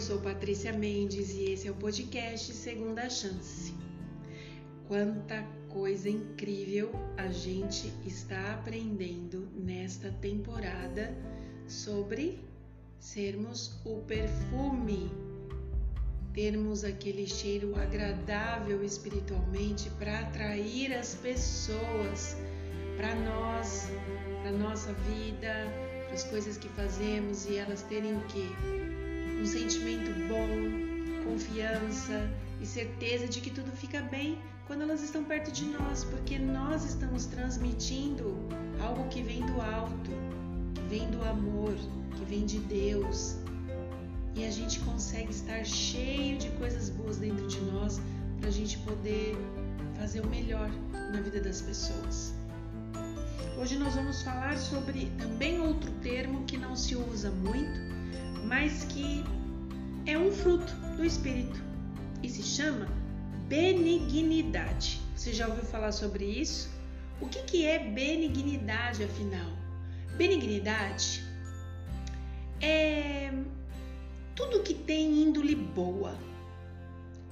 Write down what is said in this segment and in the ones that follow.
eu sou Patrícia Mendes e esse é o podcast Segunda Chance. Quanta coisa incrível a gente está aprendendo nesta temporada sobre sermos o perfume, termos aquele cheiro agradável espiritualmente para atrair as pessoas para nós, para nossa vida, para as coisas que fazemos e elas terem o quê? Um sentimento bom, confiança e certeza de que tudo fica bem quando elas estão perto de nós, porque nós estamos transmitindo algo que vem do alto, que vem do amor, que vem de Deus. E a gente consegue estar cheio de coisas boas dentro de nós para a gente poder fazer o melhor na vida das pessoas. Hoje nós vamos falar sobre também outro termo que não se usa muito, mas que é um fruto do Espírito e se chama benignidade. Você já ouviu falar sobre isso? O que é benignidade, afinal? Benignidade é tudo que tem índole boa.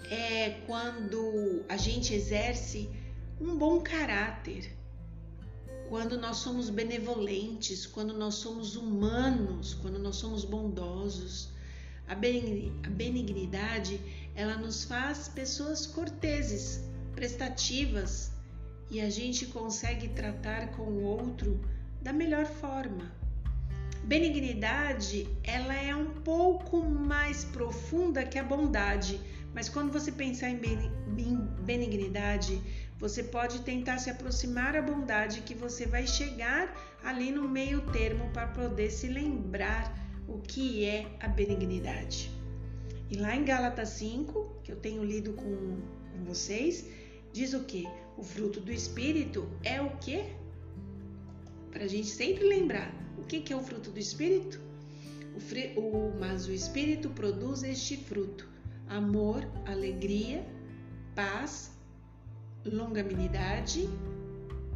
É quando a gente exerce um bom caráter, quando nós somos benevolentes, quando nós somos humanos, quando nós somos bondosos. A benignidade, ela nos faz pessoas corteses, prestativas, e a gente consegue tratar com o outro da melhor forma. Benignidade, ela é um pouco mais profunda que a bondade, mas quando você pensar em benignidade, você pode tentar se aproximar da bondade, que você vai chegar ali no meio termo para poder se lembrar o que é a benignidade. E lá em Gálatas 5, que eu tenho lido com vocês, diz o quê? O fruto do Espírito é o quê? Para a gente sempre lembrar, o que é o fruto do Espírito? Mas o Espírito produz este fruto: amor, alegria, paz, longanimidade,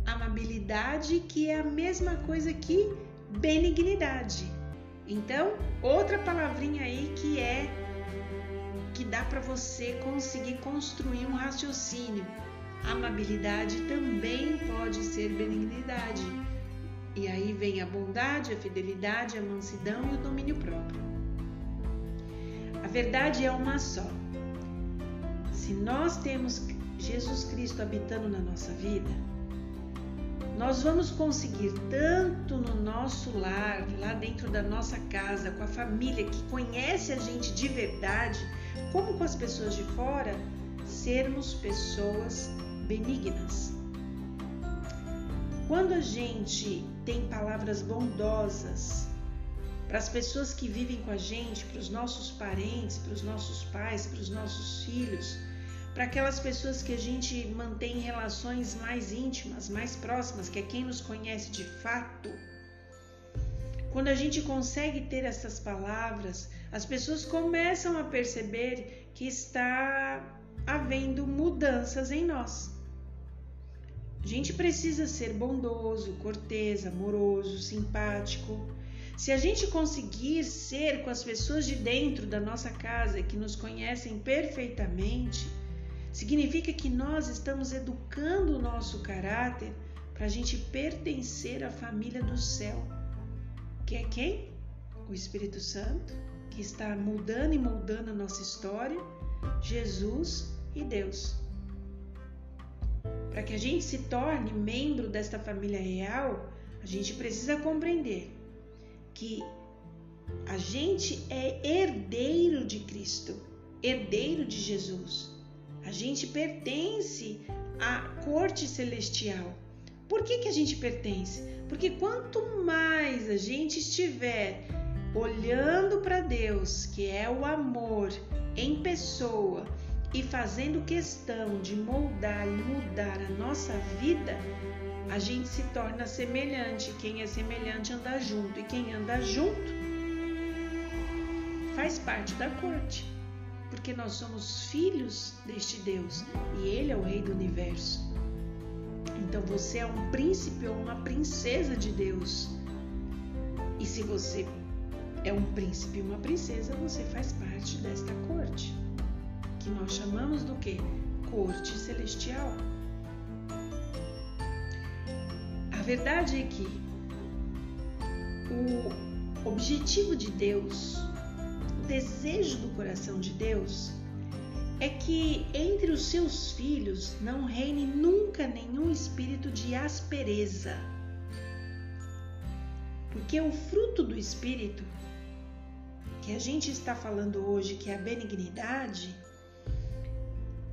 amabilidade, que é a mesma coisa que benignidade. Então, outra palavrinha aí que dá para você conseguir construir um raciocínio. Amabilidade também pode ser benignidade. E aí vem a bondade, a fidelidade, a mansidão e o domínio próprio. A verdade é uma só. Se nós temos Jesus Cristo habitando na nossa vida, nós vamos conseguir tanto no nosso lar, lá dentro da nossa casa, com a família que conhece a gente de verdade, como com as pessoas de fora, sermos pessoas benignas. Quando a gente tem palavras bondosas para as pessoas que vivem com a gente, para os nossos parentes, para os nossos pais, para os nossos filhos, para aquelas pessoas que a gente mantém relações mais íntimas, mais próximas, que é quem nos conhece de fato. Quando a gente consegue ter essas palavras, as pessoas começam a perceber que está havendo mudanças em nós. A gente precisa ser bondoso, cortês, amoroso, simpático. Se a gente conseguir ser com as pessoas de dentro da nossa casa, que nos conhecem perfeitamente, significa que nós estamos educando o nosso caráter para a gente pertencer à família do céu, que é quem? O Espírito Santo, que está mudando e moldando a nossa história, Jesus e Deus. Para que a gente se torne membro desta família real, a gente precisa compreender que a gente é herdeiro de Cristo, herdeiro de Jesus. A gente pertence à corte celestial. Por que a gente pertence? Porque quanto mais a gente estiver olhando para Deus, que é o amor em pessoa, e fazendo questão de moldar e mudar a nossa vida, a gente se torna semelhante. Quem é semelhante anda junto, e quem anda junto faz parte da corte, porque nós somos filhos deste Deus e Ele é o Rei do Universo. Então você é um príncipe ou uma princesa de Deus. E se você é um príncipe e uma princesa, você faz parte desta corte, que nós chamamos do quê? Corte celestial. A verdade é que o objetivo de Deus, o desejo do coração de Deus, é que entre os seus filhos não reine nunca nenhum espírito de aspereza. Porque o fruto do Espírito, que a gente está falando hoje, que é a benignidade,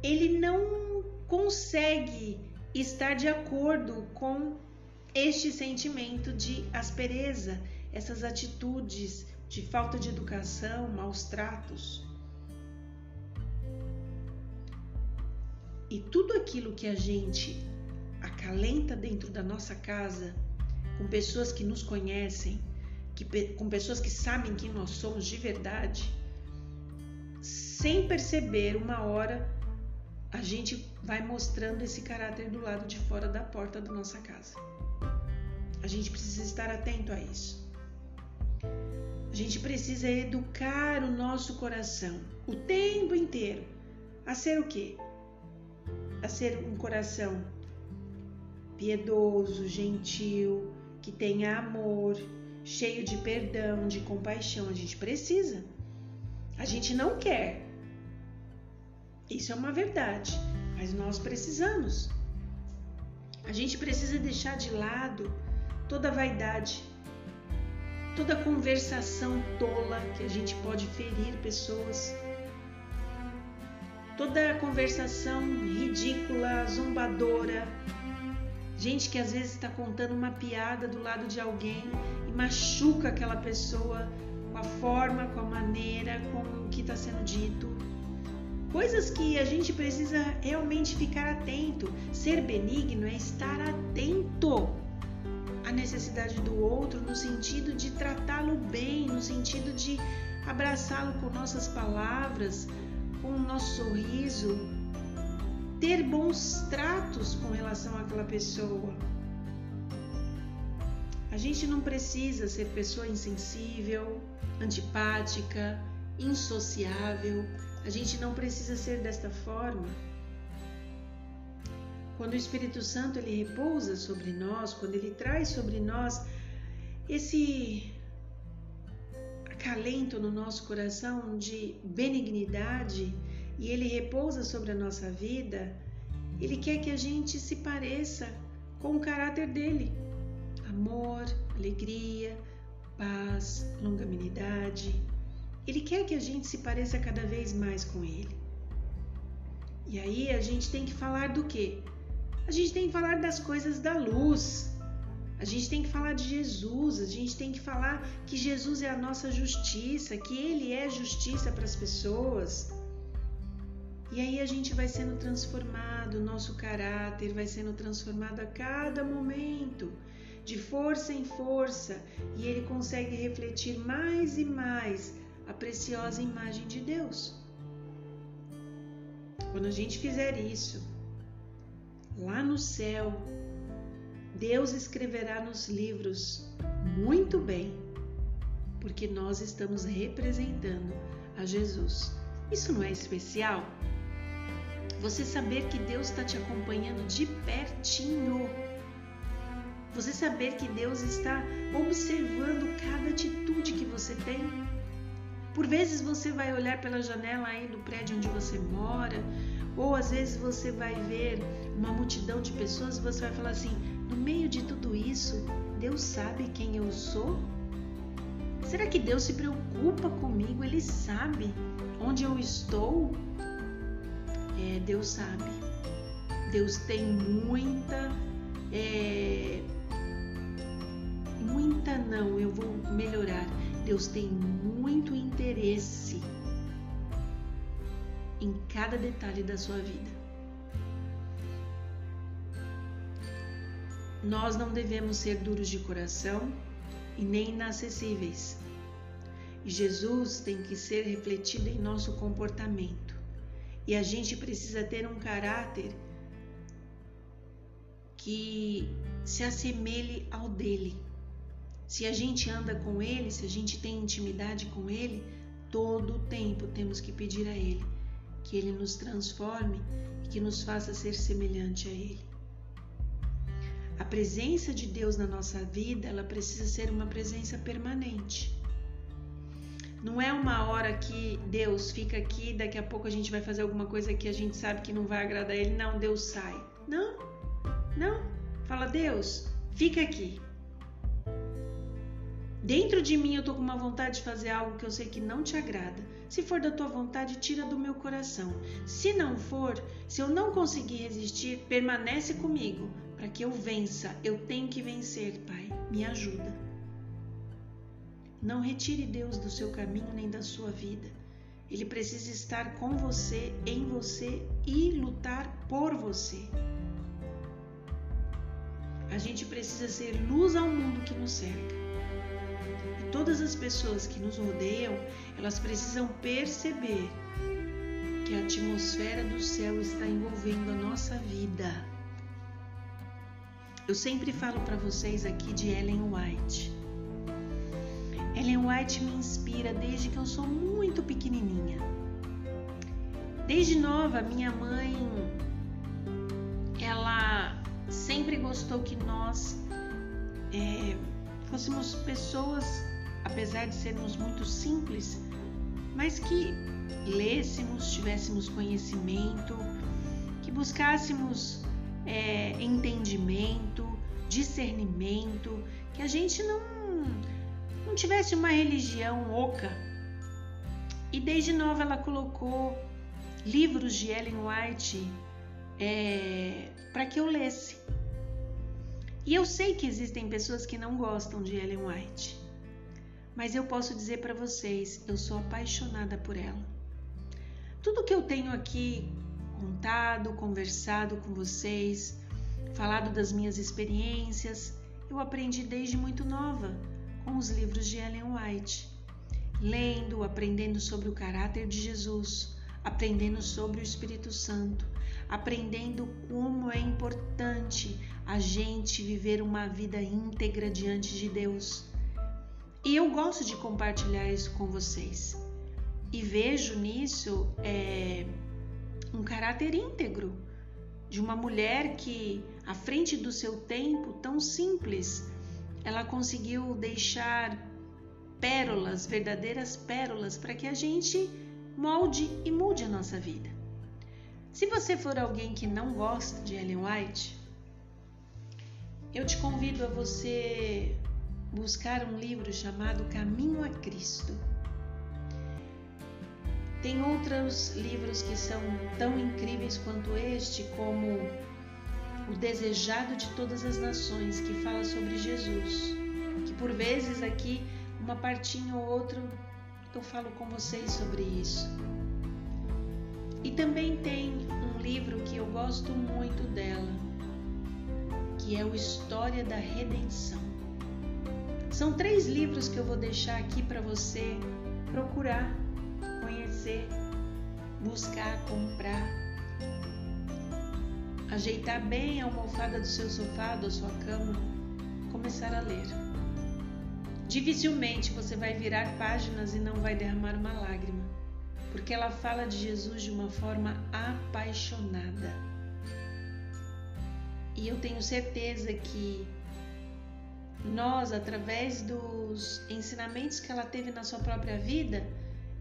ele não consegue estar de acordo com este sentimento de aspereza, essas atitudes de falta de educação, maus tratos. E tudo aquilo que a gente acalenta dentro da nossa casa, com pessoas que nos conhecem, com pessoas que sabem quem nós somos de verdade, sem perceber, uma hora a gente vai mostrando esse caráter do lado de fora da porta da nossa casa. A gente precisa estar atento a isso. A gente precisa educar o nosso coração o tempo inteiro a ser o quê? A ser um coração piedoso, gentil, que tenha amor, cheio de perdão, de compaixão. A gente precisa. A gente não quer. Isso é uma verdade, mas nós precisamos. A gente precisa deixar de lado toda vaidade, toda conversação tola que a gente pode ferir pessoas, toda conversação ridícula, zombadora, gente que às vezes está contando uma piada do lado de alguém e machuca aquela pessoa com a forma, com a maneira, com o que está sendo dito. Coisas que a gente precisa realmente ficar atento. Ser benigno é estar atento à necessidade do outro, no sentido de tratá-lo bem, no sentido de abraçá-lo com nossas palavras, com o nosso sorriso, ter bons tratos com relação àquela pessoa. A gente não precisa ser pessoa insensível, antipática, insociável. A gente não precisa ser desta forma. Quando o Espírito Santo ele repousa sobre nós, quando ele traz sobre nós esse acalento no nosso coração de benignidade e ele repousa sobre a nossa vida, ele quer que a gente se pareça com o caráter dele. Amor, alegria, paz, longanimidade. Ele quer que a gente se pareça cada vez mais com ele. E aí a gente tem que falar do quê? A gente tem que falar das coisas da luz. A gente tem que falar de Jesus. A gente tem que falar que Jesus é a nossa justiça, que Ele é justiça para as pessoas. E aí a gente vai sendo transformado, o nosso caráter vai sendo transformado a cada momento, de força em força, e Ele consegue refletir mais e mais a preciosa imagem de Deus. Quando a gente fizer isso, lá no céu, Deus escreverá nos livros muito bem, porque nós estamos representando a Jesus. Isso não é especial? Você saber que Deus está te acompanhando de pertinho. Você saber que Deus está observando cada atitude que você tem. Por vezes você vai olhar pela janela aí do prédio onde você mora, ou às vezes você vai ver uma multidão de pessoas e você vai falar assim: no meio de tudo isso, Deus sabe quem eu sou? Será que Deus se preocupa comigo? Ele sabe onde eu estou? Deus sabe. Deus tem eu vou melhorar. Deus tem muito interesse em cada detalhe da sua vida. Nós não devemos ser duros de coração e nem inacessíveis. E Jesus tem que ser refletido em nosso comportamento. E a gente precisa ter um caráter que se assemelhe ao dele. Se a gente anda com Ele, se a gente tem intimidade com Ele, todo o tempo temos que pedir a Ele que Ele nos transforme e que nos faça ser semelhante a Ele. A presença de Deus na nossa vida, ela precisa ser uma presença permanente. Não é uma hora que Deus fica aqui, daqui a pouco a gente vai fazer alguma coisa que a gente sabe que não vai agradar Ele. Não, Deus sai. Não. Fala, Deus, fica aqui. Dentro de mim eu tô com uma vontade de fazer algo que eu sei que não te agrada. Se for da tua vontade, tira do meu coração. Se não for, se eu não conseguir resistir, permanece comigo. Para que eu vença, eu tenho que vencer, Pai. Me ajuda. Não retire Deus do seu caminho nem da sua vida. Ele precisa estar com você, em você e lutar por você. A gente precisa ser luz ao mundo que nos cerca. E todas as pessoas que nos rodeiam, elas precisam perceber que a atmosfera do céu está envolvendo a nossa vida. Eu sempre falo para vocês aqui de Ellen White. Ellen White me inspira desde que eu sou muito pequenininha. Desde nova, minha mãe, ela sempre gostou que nós fôssemos pessoas, apesar de sermos muito simples, mas que lêssemos, tivéssemos conhecimento, que buscássemos entendimento, discernimento, que a gente não tivesse uma religião oca. E desde nova ela colocou livros de Ellen White para que eu lesse. E eu sei que existem pessoas que não gostam de Ellen White, mas eu posso dizer para vocês, eu sou apaixonada por ela. Tudo que eu tenho aqui contado, conversado com vocês, falado das minhas experiências, eu aprendi desde muito nova com os livros de Ellen White, lendo, aprendendo sobre o caráter de Jesus, aprendendo sobre o Espírito Santo, aprendendo como é importante a gente viver uma vida íntegra diante de Deus. E eu gosto de compartilhar isso com vocês. E vejo nisso um caráter íntegro de uma mulher que, à frente do seu tempo, tão simples, ela conseguiu deixar pérolas, verdadeiras pérolas, para que a gente molde e mude a nossa vida. Se você for alguém que não gosta de Ellen White, eu te convido a você buscar um livro chamado Caminho a Cristo. Tem outros livros que são tão incríveis quanto este, como O Desejado de Todas as Nações, que fala sobre Jesus, que por vezes aqui, uma partinha ou outra, eu falo com vocês sobre isso. E também tem um livro que eu gosto muito dela, que é o História da Redenção. São 3 livros que eu vou deixar aqui para você procurar, conhecer, buscar, comprar, ajeitar bem a almofada do seu sofá, da sua cama, começar a ler. Dificilmente você vai virar páginas e não vai derramar uma lágrima, porque ela fala de Jesus de uma forma apaixonada. E eu tenho certeza que nós, através dos ensinamentos que ela teve na sua própria vida,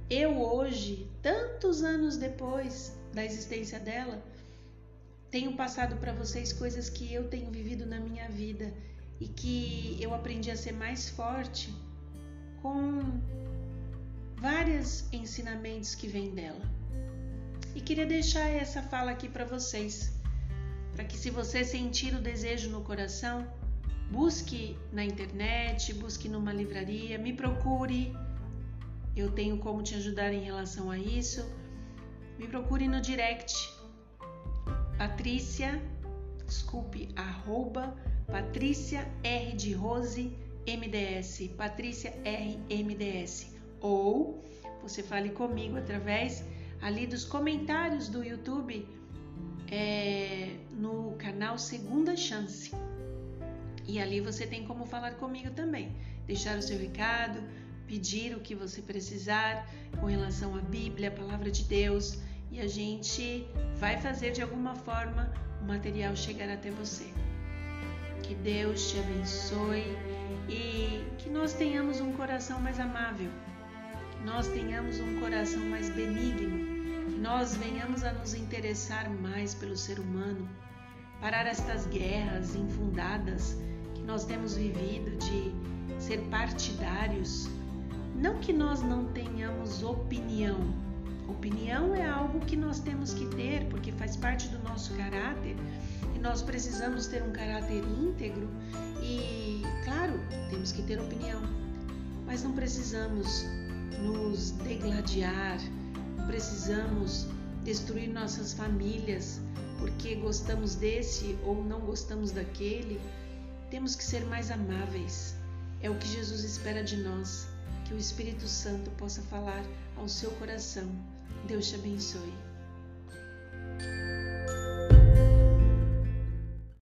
eu hoje, tantos anos depois da existência dela, tenho passado para vocês coisas que eu tenho vivido na minha vida e que eu aprendi a ser mais forte com vários ensinamentos que vêm dela. E queria deixar essa fala aqui para vocês, para que, se você sentir o desejo no coração, busque na internet, busque numa livraria, me procure. Eu tenho como te ajudar em relação a isso. Me procure no direct, Patrícia R de Rose MDS, Patrícia R MDS, ou você fale comigo através ali dos comentários do YouTube, no canal Segunda Chance. E ali você tem como falar comigo também, deixar o seu recado, pedir o que você precisar com relação à Bíblia, a Palavra de Deus, e a gente vai fazer de alguma forma o material chegar até você. Que Deus te abençoe e que nós tenhamos um coração mais amável, que nós tenhamos um coração mais benigno, que nós venhamos a nos interessar mais pelo ser humano, parar estas guerras infundadas que nós temos vivido de ser partidários. Não que nós não tenhamos opinião. Opinião é algo que nós temos que ter, porque faz parte do nosso caráter e nós precisamos ter um caráter íntegro e, claro, temos que ter opinião, mas não precisamos nos degladiar, não precisamos destruir nossas famílias porque gostamos desse ou não gostamos daquele. Temos que ser mais amáveis. É o que Jesus espera de nós. Que o Espírito Santo possa falar ao seu coração. Deus te abençoe.